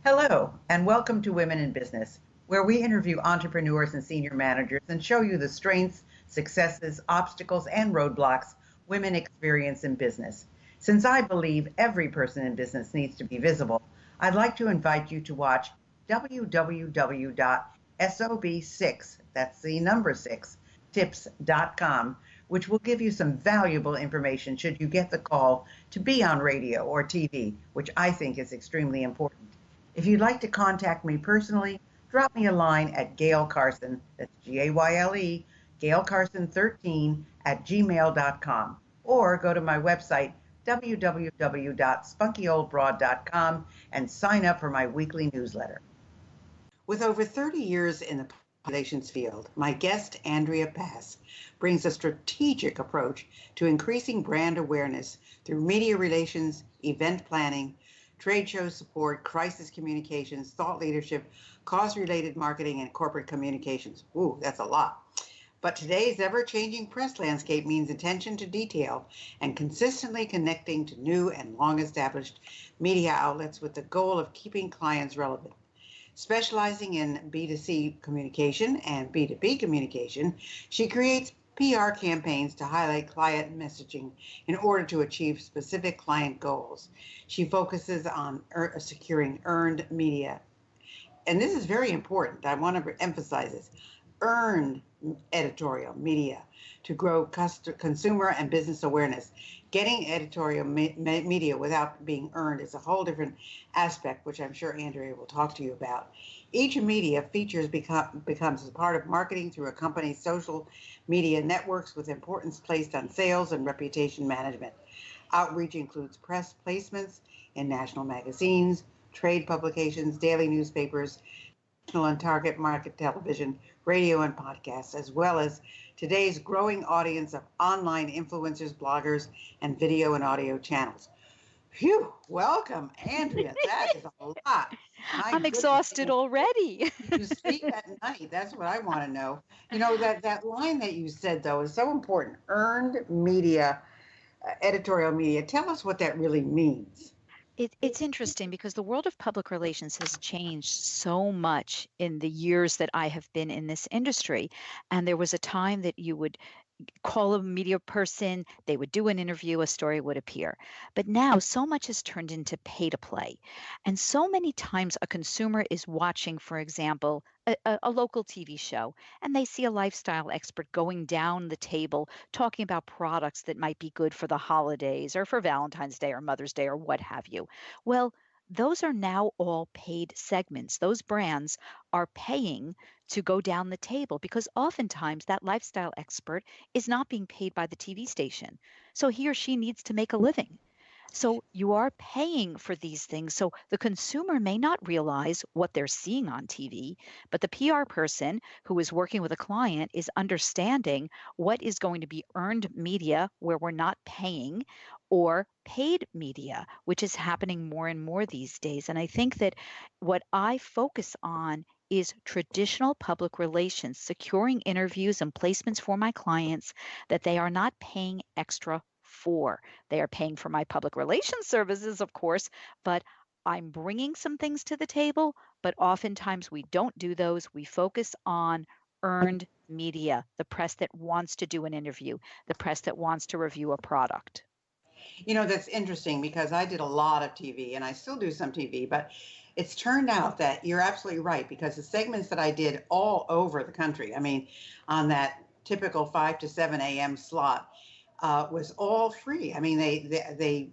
Hello, and welcome to Women in Business, where we interview entrepreneurs and senior managers and show you the strengths, successes, obstacles, and roadblocks women experience in business. Since I believe every person in business needs to be visible, I'd like to invite you to watch www.sob6, that's the number 6, tips.com, which will give you some valuable information should you get the call to be on radio or TV, which I think is extremely important. If you'd like to contact me personally, drop me a line at Gayle Carson, that's Gayle, Gayle Carson 13 at gmail.com, or go to my website, www.spunkyoldbroad.com, and sign up for my weekly newsletter. With over 30 years in the relations field, my guest, Andrea brings a strategic approach to increasing brand awareness through media relations, event planning, trade show support, crisis communications, thought leadership, cause-related marketing, and corporate communications. Ooh, that's a lot. But today's ever-changing press landscape means attention to detail and consistently connecting to new and long-established media outlets with the goal of keeping clients relevant. Specializing in B2C communication and B2B communication, she creates PR campaigns to highlight client messaging in order to achieve specific client goals. She focuses on securing earned media. And this is very important. I want to emphasize this. Earned editorial media to grow consumer and business awareness. Getting editorial media without being earned is a whole different aspect, which I'm sure Andrea will talk to you about. Each media features becomes a part of marketing through a company's social media networks with importance placed on sales and reputation management. Outreach includes press placements in national magazines, trade publications, daily newspapers, and target market television, radio, and podcasts, as well as today's growing audience of online influencers, bloggers, and video and audio channels. Phew, welcome, Andrea. That is a lot. My I'm goodness. exhausted already. You sleep at night. That's what I want to know. That line that you said, though, is so important. Earned media, editorial media. Tell us what that really means. It's interesting because the world of public relations has changed so much in the years that I have been in this industry. And there was a time that you would call a media person, they would do an interview, a story would appear. But now so much has turned into pay to play. And so many times a consumer is watching, for example, a local TV show, and they see a lifestyle expert going down the table talking about products that might be good for the holidays or for Valentine's Day or Mother's Day or what have you. Well, those are now all paid segments. Those brands are paying to go down the table because oftentimes that lifestyle expert is not being paid by the TV station. So he or she needs to make a living. So you are paying for these things. So the consumer may not realize what they're seeing on TV, but the PR person who is working with a client is understanding what is going to be earned media where we're not paying or paid media, which is happening more and more these days. And I think that what I focus on is traditional public relations, securing interviews and placements for my clients that they are not paying extra for. They are paying for my public relations services, of course, but I'm bringing some things to the table, but oftentimes we don't do those. We focus on earned media, the press that wants to do an interview, the press that wants to review a product. That's interesting because I did a lot of TV and I still do some TV, but it's turned out that you're absolutely right because the segments that I did all over the country, I mean, on that typical 5 to 7 a.m. slot, was all free. I mean, they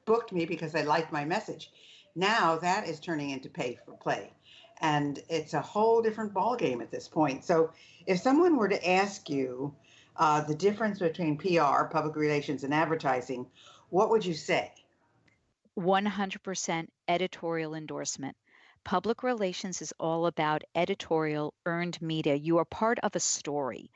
booked me because they liked my message. Now that is turning into pay for play. And it's a whole different ballgame at this point. So if someone were to ask you the difference between PR, public relations, and advertising, what would you say? 100% editorial endorsement. Public relations is all about editorial earned media. You are part of a story.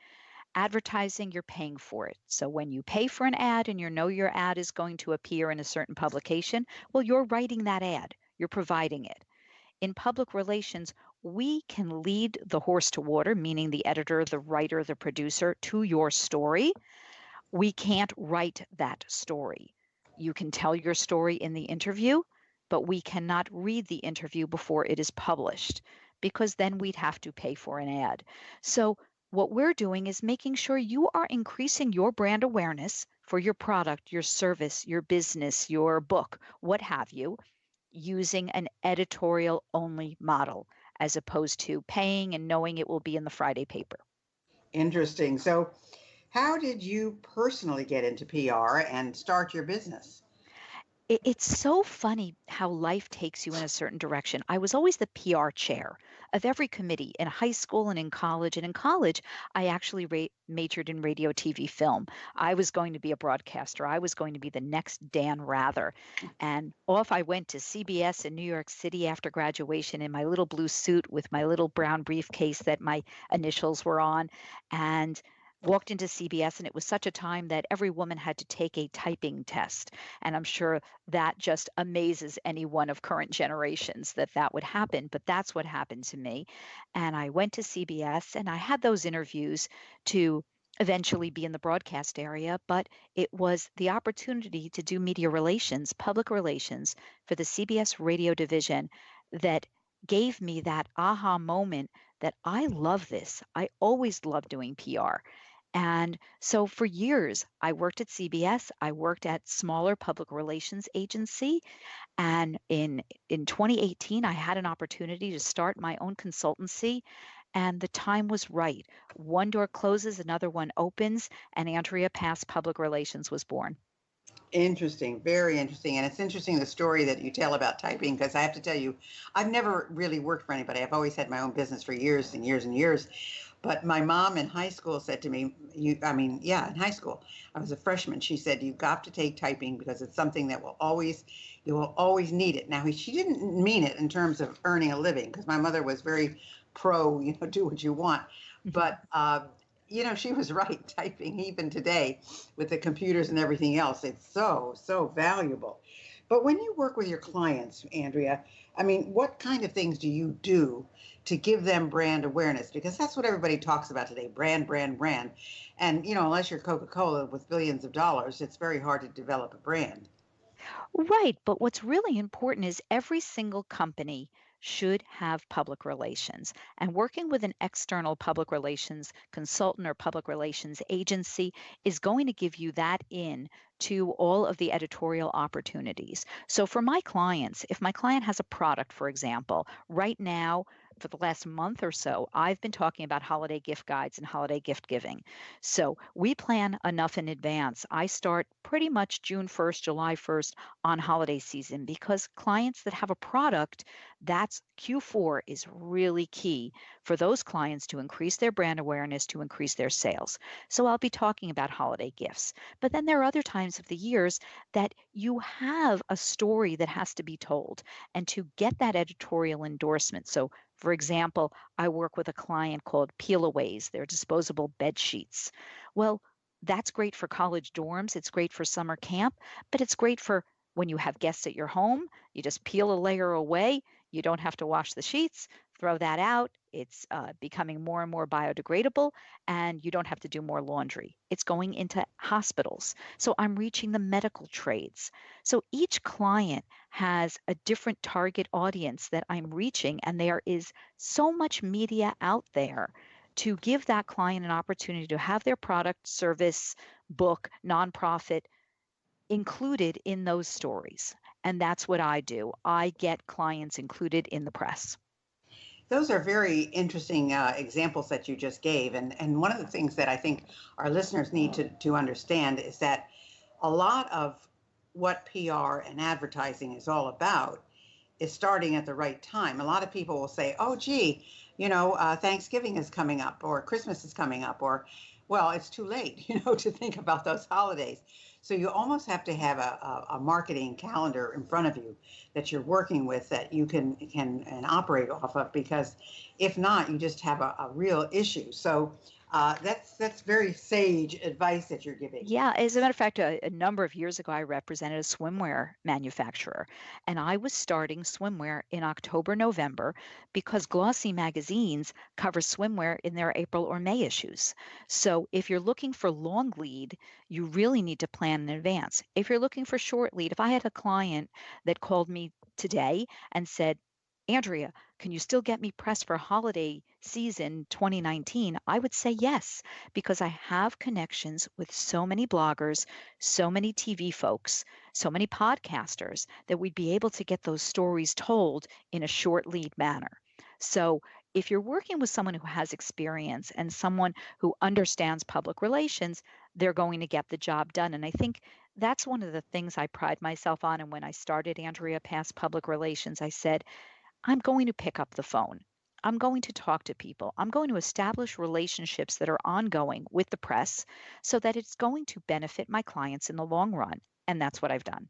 Advertising, you're paying for it. So when you pay for an ad and you know your ad is going to appear in a certain publication, well, you're writing that ad, you're providing it. In public relations, we can lead the horse to water, meaning the editor, the writer, the producer, to your story. We can't write that story. You can tell your story in the interview. but we cannot read the interview before it is published because then we'd have to pay for an ad. So what we're doing is making sure you are increasing your brand awareness for your product, your service, your business, your book, what have you, using an editorial only model as opposed to paying and knowing it will be in the Friday paper. Interesting. So, how did you personally get into PR and start your business? It's so funny how life takes you in a certain direction. I was always the PR chair of every committee in high school and in college. And in college, I actually majored in radio, TV, film. I was going to be a broadcaster. I was going to be the next Dan Rather. And off I went to CBS in New York City after graduation in my little blue suit with my little brown briefcase that my initials were on. And walked into CBS, and it was such a time that every woman had to take a typing test. And I'm sure that just amazes anyone of current generations that that would happen. But that's what happened to me. And I went to CBS and I had those interviews to eventually be in the broadcast area, but it was the opportunity to do media relations, public relations for the CBS radio division that gave me that aha moment that I love this. I always loved doing PR. And so for years, I worked at CBS. I worked at smaller public relations agency. And in 2018, I had an opportunity to start my own consultancy. And the time was right. One door closes, another one opens, and Andrea Pass Public Relations was born. Interesting, very interesting. And it's interesting the story that you tell about typing, because I have to tell you, I've never really worked for anybody. I've always had my own business for years and years and years. But my mom in high school said to me, in high school, I was a freshman. She said, you've got to take typing because it's something that you will always need it. Now, she didn't mean it in terms of earning a living, because my mother was very pro, do what you want. But, she was right. Typing, even today with the computers and everything else, it's so, so valuable. But when you work with your clients, Andrea, what kind of things do you do to give them brand awareness? Because that's what everybody talks about today, brand, brand, brand. And, unless you're Coca-Cola with billions of dollars, it's very hard to develop a brand. Right. But what's really important is every single company should have public relations. And working with an external public relations consultant or public relations agency is going to give you that in to all of the editorial opportunities. So for my clients, if my client has a product, for example, right now, for the last month or so, I've been talking about holiday gift guides and holiday gift giving. So we plan enough in advance. I start pretty much June 1st, July 1st on holiday season because clients that have a product, that's Q4 is really key for those clients to increase their brand awareness, to increase their sales. So I'll be talking about holiday gifts. But then there are other times of the years that you have a story that has to be told. And to get that editorial endorsement, so for example, I work with a client called Peel-Aways. They're disposable bed sheets. Well, that's great for college dorms. It's great for summer camp, but it's great for when you have guests at your home. You just peel a layer away. You don't have to wash the sheets, throw that out. It's becoming more and more biodegradable, and you don't have to do more laundry. It's going into hospitals. So I'm reaching the medical trades. So each client has a different target audience that I'm reaching, and there is so much media out there to give that client an opportunity to have their product, service, book, nonprofit included in those stories. And that's what I do. I get clients included in the press. Those are very interesting examples that you just gave. And one of the things that I think our listeners need to understand is that a lot of what PR and advertising is all about is starting at the right time. A lot of people will say, oh, gee, Thanksgiving is coming up or Christmas is coming up, or, well, it's too late, to think about those holidays. So you almost have to have a marketing calendar in front of you that you're working with that you can and operate off of, because if not, you just have a real issue. So that's very sage advice that you're giving. Yeah, as a matter of fact, a number of years ago, I represented a swimwear manufacturer, and I was starting swimwear in October, November, because glossy magazines cover swimwear in their April or May issues. So if you're looking for long lead, you really need to plan in advance. If you're looking for short lead, if I had a client that called me today and said, Andrea, can you still get me press for holiday season 2019? I would say yes, because I have connections with so many bloggers, so many TV folks, so many podcasters that we'd be able to get those stories told in a short lead manner. So if you're working with someone who has experience and someone who understands public relations, they're going to get the job done. And I think that's one of the things I pride myself on. And when I started Andrea Pass Public Relations, I said, I'm going to pick up the phone. I'm going to talk to people. I'm going to establish relationships that are ongoing with the press so that it's going to benefit my clients in the long run. And that's what I've done.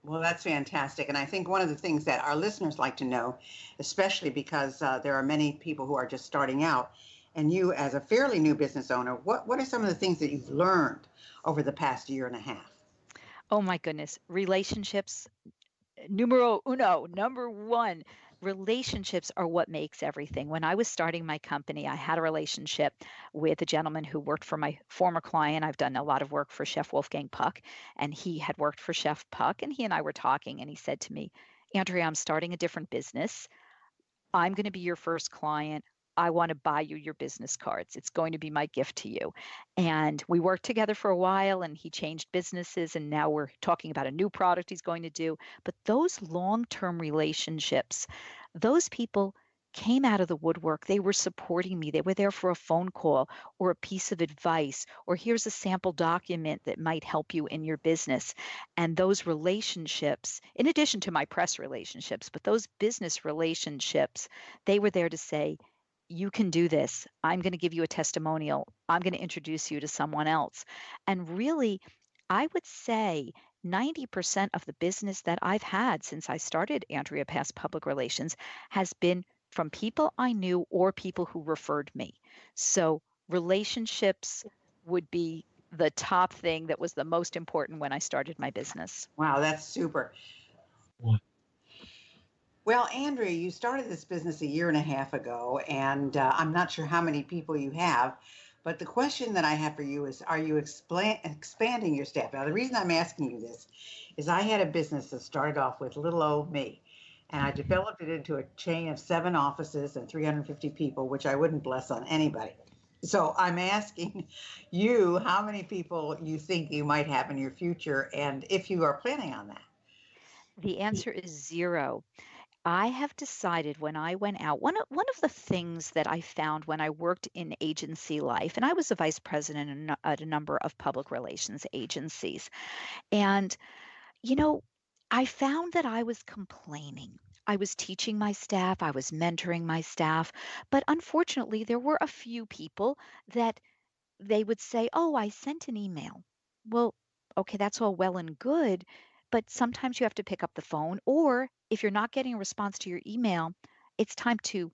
Well, that's fantastic. And I think one of the things that our listeners like to know, especially because there are many people who are just starting out, and you as a fairly new business owner, what are some of the things that you've learned over the past year and a half? Oh my goodness, relationships numero uno, number one, relationships are what makes everything. When I was starting my company, I had a relationship with a gentleman who worked for my former client. I've done a lot of work for Chef Wolfgang Puck, and he had worked for Chef Puck. And he and I were talking, and he said to me, Andrea, I'm starting a different business. I'm going to be your first client. I want to buy you your business cards. It's going to be my gift to you. And we worked together for a while and he changed businesses. And now we're talking about a new product he's going to do. But those long term relationships, those people came out of the woodwork. They were supporting me. They were there for a phone call or a piece of advice, or here's a sample document that might help you in your business. And those relationships, in addition to my press relationships, but those business relationships, they were there to say, you can do this. I'm going to give you a testimonial. I'm going to introduce you to someone else. And really, I would say 90% of the business that I've had since I started Andrea Pass Public Relations has been from people I knew or people who referred me. So relationships would be the top thing that was the most important when I started my business. Wow, that's super. Well, Andrea, you started this business a year and a half ago, and I'm not sure how many people you have, but the question that I have for you is, are you expanding your staff? Now, the reason I'm asking you this is I had a business that started off with little old me, and I developed it into a chain of 7 offices and 350 people, which I wouldn't bless on anybody. So I'm asking you how many people you think you might have in your future, and if you are planning on that. The answer is zero. I have decided when I went out, one of the things that I found when I worked in agency life, and I was a vice president at a number of public relations agencies, and you know, I found that I was complaining. I was teaching my staff, I was mentoring my staff, but unfortunately, there were a few people that they would say, "Oh, I sent an email." Well, okay, that's all well and good, but sometimes you have to pick up the phone, or if you're not getting a response to your email, it's time to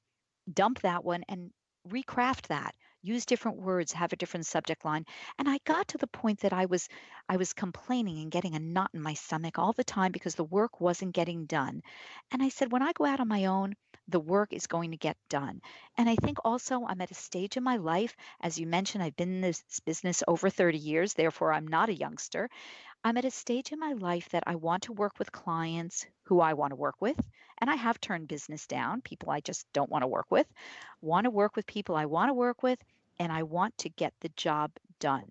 dump that one and recraft that. Use different words, have a different subject line. And I got to the point that I was complaining and getting a knot in my stomach all the time because the work wasn't getting done. And I said, when I go out on my own, the work is going to get done. And I think also I'm at a stage in my life, as you mentioned, I've been in this business over 30 years, therefore I'm not a youngster. I'm at a stage in my life that I want to work with clients who I want to work with. And I have turned business down, people I just don't want to work with. Want to work with people I want to work with, and I want to get the job done.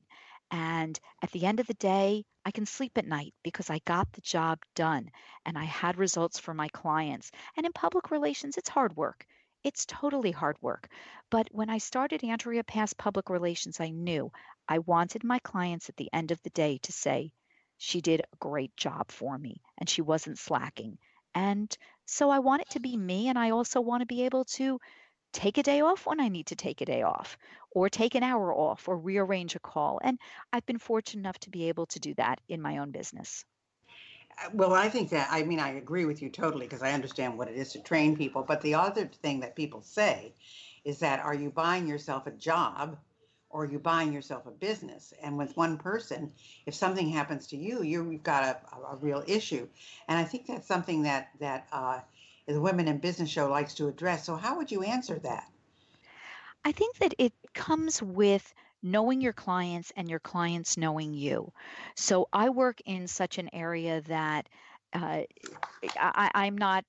And at the end of the day, I can sleep at night because I got the job done and I had results for my clients. And in public relations, it's hard work. It's totally hard work. But when I started Andrea Pass Public Relations, I knew I wanted my clients at the end of the day to say, she did a great job for me and she wasn't slacking. And so I want it to be me. And I also want to be able to take a day off when I need to take a day off, or take an hour off, or rearrange a call. And I've been fortunate enough to be able to do that in my own business. Well, I think that, I mean, I agree with you totally because I understand what it is to train people. But the other thing that people say is that are you buying yourself a job or are you buying yourself a business? And with one person, if something happens to you, you've got a real issue. And I think that's something that the Women in Business show likes to address. So how would you answer that? I think that it comes with knowing your clients and your clients knowing you. So I work in such an area that uh, I'm not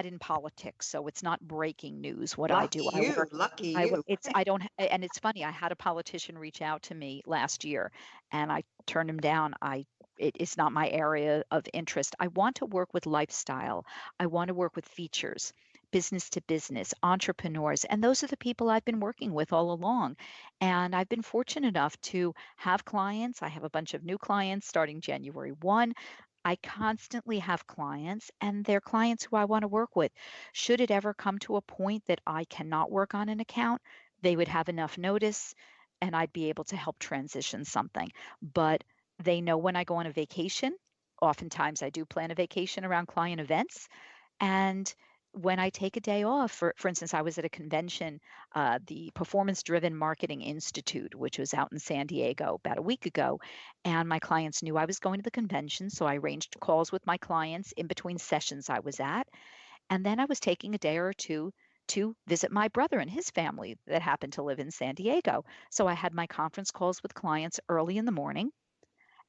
in politics, so it's not breaking news what I Lucky do. you, lucky I work, you. I don't, and it's funny. I had a politician reach out to me last year, and I turned him down. It's not my area of interest. I want to work with lifestyle. I want to work with features, business to business, entrepreneurs, and those are the people I've been working with all along. And I've been fortunate enough to have clients. I have a bunch of new clients starting January 1. I constantly have clients, and they're clients who I want to work with. Should it ever come to a point that I cannot work on an account, they would have enough notice and I'd be able to help transition something. But they know when I go on a vacation. Oftentimes, I do plan a vacation around client events. And when I take a day off, for instance, I was at a convention, the Performance Driven Marketing Institute, which was out in San Diego about a week ago. And my clients knew I was going to the convention. So I arranged calls with my clients in between sessions I was at. And then I was taking a day or two to visit my brother and his family that happened to live in San Diego. So I had my conference calls with clients early in the morning,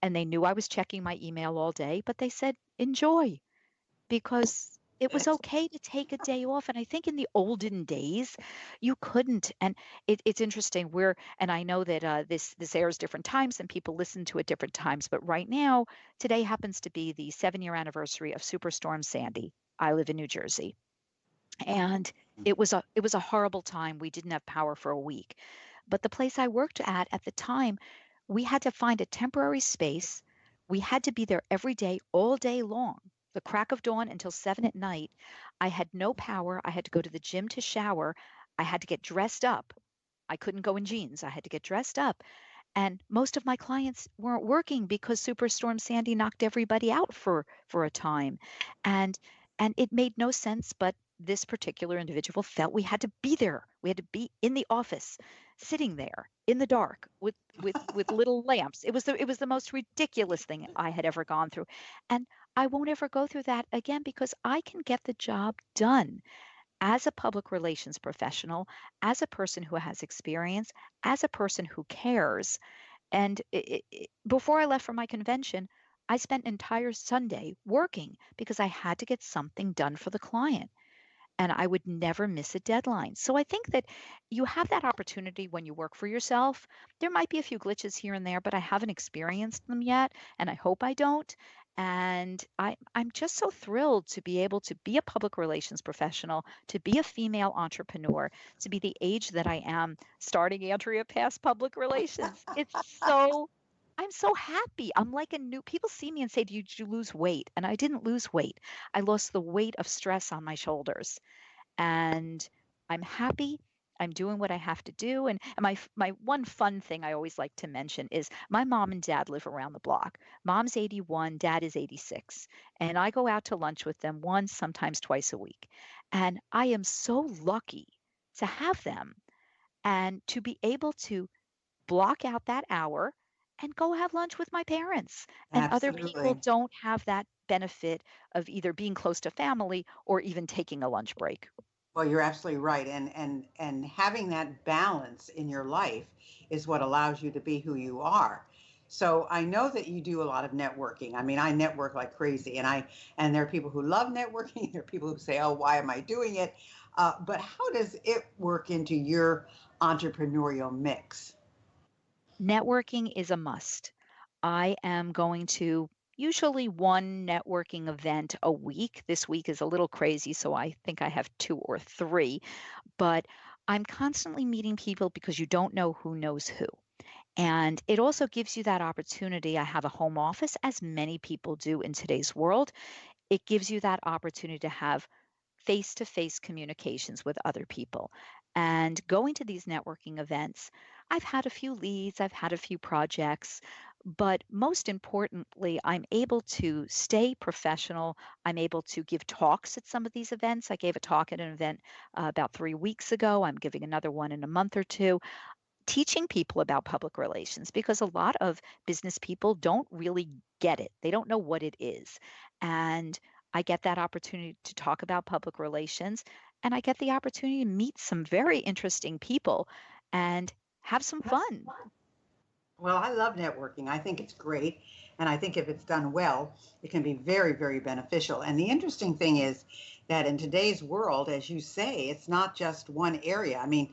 and they knew I was checking my email all day, but they said, enjoy, because it was okay to take a day off. And I think in the olden days, you couldn't. And it's interesting. And I know that this airs different times and people listen to it different times. But right now, today happens to be the 7-year anniversary of Superstorm Sandy. I live in New Jersey, and it was a horrible time. We didn't have power for a week. But the place I worked at the time, we had to find a temporary space. We had to be there every day, all day long, the crack of dawn until 7 at night. I had no power. I had to go to the gym to shower. I had to get dressed up. I couldn't go in jeans. I had to get dressed up. And most of my clients weren't working because Superstorm Sandy knocked everybody out for a time. And and it made no sense, but this particular individual felt we had to be there. We had to be in the office, sitting there in the dark with little lamps. It was the most ridiculous thing I had ever gone through. And I won't ever go through that again because I can get the job done as a public relations professional, as a person who has experience, as a person who cares. And before I left for my convention, I spent an entire Sunday working because I had to get something done for the client and I would never miss a deadline. So I think that you have that opportunity when you work for yourself. There might be a few glitches here and there, but I haven't experienced them yet, and I hope I don't. And I'm just so thrilled to be able to be a public relations professional, to be a female entrepreneur, to be the age that I am, starting Andrea Pass Public Relations. I'm so happy. I'm like a new, people see me and say, did you lose weight? And I didn't lose weight. I lost the weight of stress on my shoulders, and I'm happy. I'm doing what I have to do. And my one fun thing I always like to mention is my mom and dad live around the block. Mom's 81, dad is 86. And I go out to lunch with them once, sometimes twice a week. And I am so lucky to have them and to be able to block out that hour and go have lunch with my parents. And other people Absolutely. don't have that benefit of either being close to family or even taking a lunch break. Well, you're absolutely right. And having that balance in your life is what allows you to be who you are. So I know that you do a lot of networking. I mean, I network like crazy, and there are people who love networking. There are people who say, "Oh, why am I doing it?" But how does it work into your entrepreneurial mix? Networking is a must. I am going to usually one networking event a week. This week is a little crazy, so I think I have two or three, but I'm constantly meeting people because you don't know who knows who. And it also gives you that opportunity. I have a home office, as many people do in today's world. It gives you that opportunity to have face to face communications with other people. And going to these networking events, I've had a few leads, I've had a few projects, but most importantly, I'm able to stay professional. I'm able to give talks at some of these events. I gave a talk at an event about 3 weeks ago. I'm giving another one in a month or two, teaching people about public relations because a lot of business people don't really get it. They don't know what it is. And I get that opportunity to talk about public relations, and I get the opportunity to meet some very interesting people and have some fun. Well, I love networking. I think it's great. And I think if it's done well, it can be very, very beneficial. And the interesting thing is that in today's world, as you say, it's not just one area. I mean,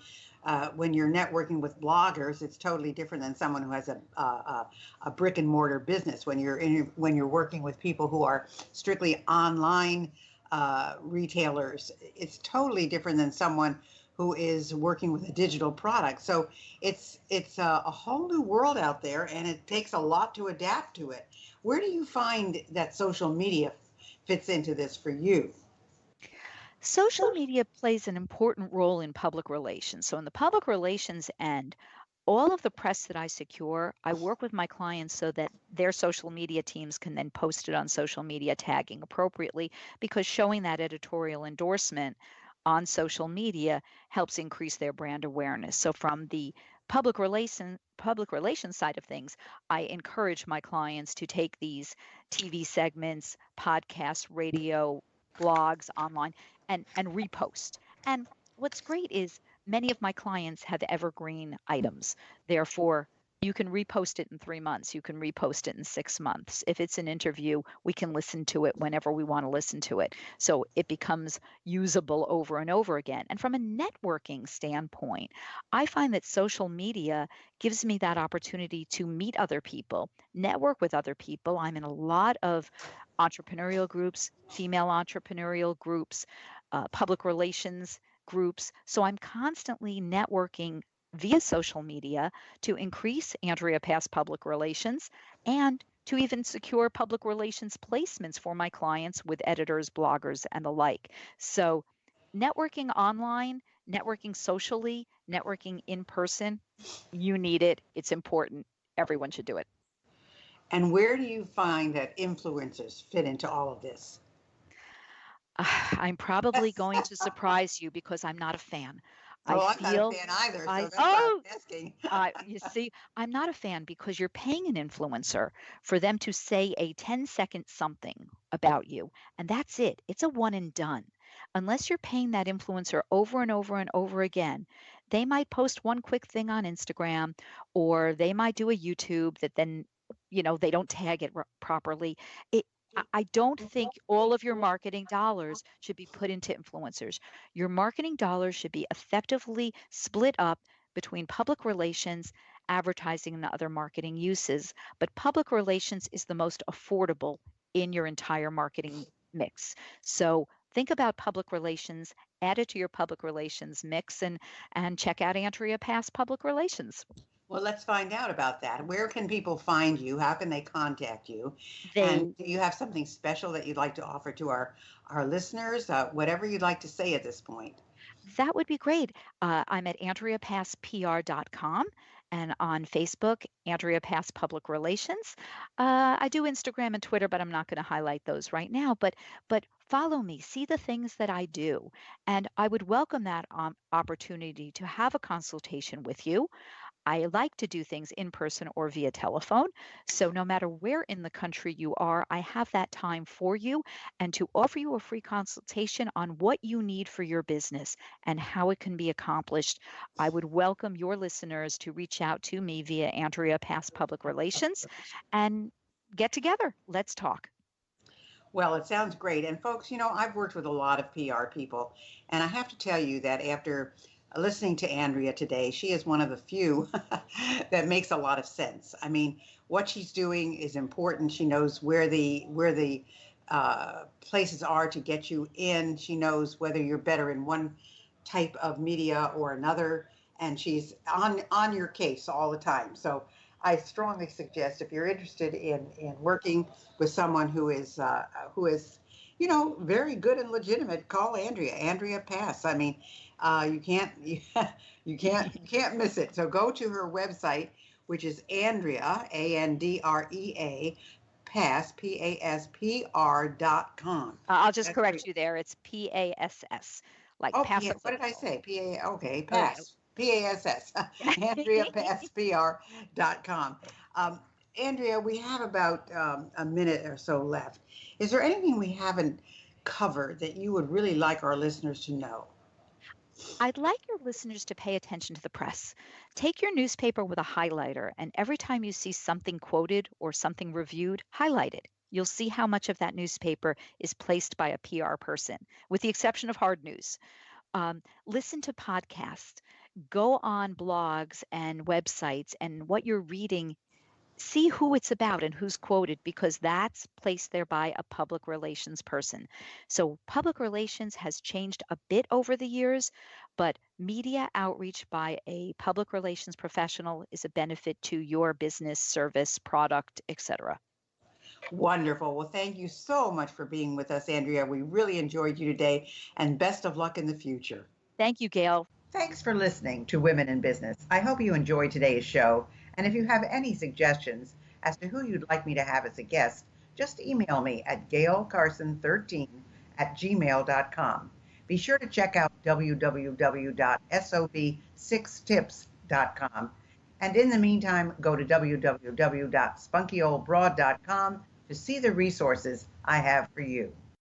when you're networking with bloggers, it's totally different than someone who has a brick and mortar business. When you're working with people who are strictly online retailers, it's totally different than someone who is working with a digital product. So it's a whole new world out there, and it takes a lot to adapt to it. Where do you find that social media fits into this for you? Social media plays an important role in public relations. So, in the public relations end, all of the press that I secure, I work with my clients so that their social media teams can then post it on social media, tagging appropriately, because showing that editorial endorsement on social media helps increase their brand awareness. So from the public relations side of things, I encourage my clients to take these TV segments, podcasts, radio, blogs online and repost. And what's great is many of my clients have evergreen items. Therefore, you can repost it in 3 months. You can repost it in 6 months. If it's an interview, we can listen to it whenever we want to listen to it. So it becomes usable over and over again. And from a networking standpoint, I find that social media gives me that opportunity to meet other people, network with other people. I'm in a lot of entrepreneurial groups, female entrepreneurial groups, public relations groups. So I'm constantly networking via social media to increase Andrea Pass public relations and to even secure public relations placements for my clients with editors, bloggers, and the like. So, networking online, networking socially, networking in person, you need it. It's important. Everyone should do it. And where do you find that influencers fit into all of this? I'm probably going to surprise you because I'm not a fan. I Oh, I'm not a feel fan either, so I that's why oh I'm asking. you see, I'm not a fan because you're paying an influencer for them to say a 10-second something about you, and that's it. It's a one and done. Unless you're paying that influencer over and over and over again, they might post one quick thing on Instagram, or they might do a YouTube that then, they don't tag it properly. I don't think all of your marketing dollars should be put into influencers. Your marketing dollars should be effectively split up between public relations, advertising, and other marketing uses. But public relations is the most affordable in your entire marketing mix. So think about public relations, add it to your public relations mix, and check out Andrea Pass Public Relations. Well, let's find out about that. Where can people find you? How can they contact you? They And do you have something special that you'd like to offer to our listeners? Whatever you'd like to say at this point. That would be great. I'm at AndreaPassPR.com and on Facebook, Andrea Pass Public Relations. I do Instagram and Twitter, but I'm not going to highlight those right now. But follow me, see the things that I do, and I would welcome that opportunity to have a consultation with you. I like to do things in person or via telephone. So, no matter where in the country you are, I have that time for you and to offer you a free consultation on what you need for your business and how it can be accomplished. I would welcome your listeners to reach out to me via Andrea Pass Public Relations and get together. Let's talk. Well, it sounds great. And folks, I've worked with a lot of PR people, and I have to tell you that after listening to Andrea today, she is one of the few that makes a lot of sense. I mean, what she's doing is important. She knows where the places are to get you in. She knows whether you're better in one type of media or another, and she's on your case all the time. So I strongly suggest if you're interested in working with someone who is very good and legitimate, call Andrea. Andrea Pass. I mean, you can't you can't miss it. So go to her website, which is Andrea Andrea Pass PASPR.com. I'll just That's correct you there. It's PASS, like Oh, pass a What did I football. say? Okay, All right. pass. PASS. AndreaPassPR.com. Andrea, we have about a minute or so left. Is there anything we haven't covered that you would really like our listeners to know? I'd like your listeners to pay attention to the press. Take your newspaper with a highlighter, and every time you see something quoted or something reviewed, highlight it. You'll see how much of that newspaper is placed by a PR person, with the exception of hard news. Listen to podcasts, go on blogs and websites, and what you're reading, see who it's about and who's quoted, because that's placed there by a public relations person. So public relations has changed a bit over the years, but media outreach by a public relations professional is a benefit to your business, service, product, etc. Wonderful. Well, thank you so much for being with us, Andrea. We really enjoyed you today, and best of luck in the future. Thank you, Gayle. Thanks for listening to Women in Business. I hope you enjoyed today's show. And if you have any suggestions as to who you'd like me to have as a guest, just email me at gaylecarson13@gmail.com. Be sure to check out www.sob6tips.com. And in the meantime, go to www.spunkyoldbroad.com to see the resources I have for you.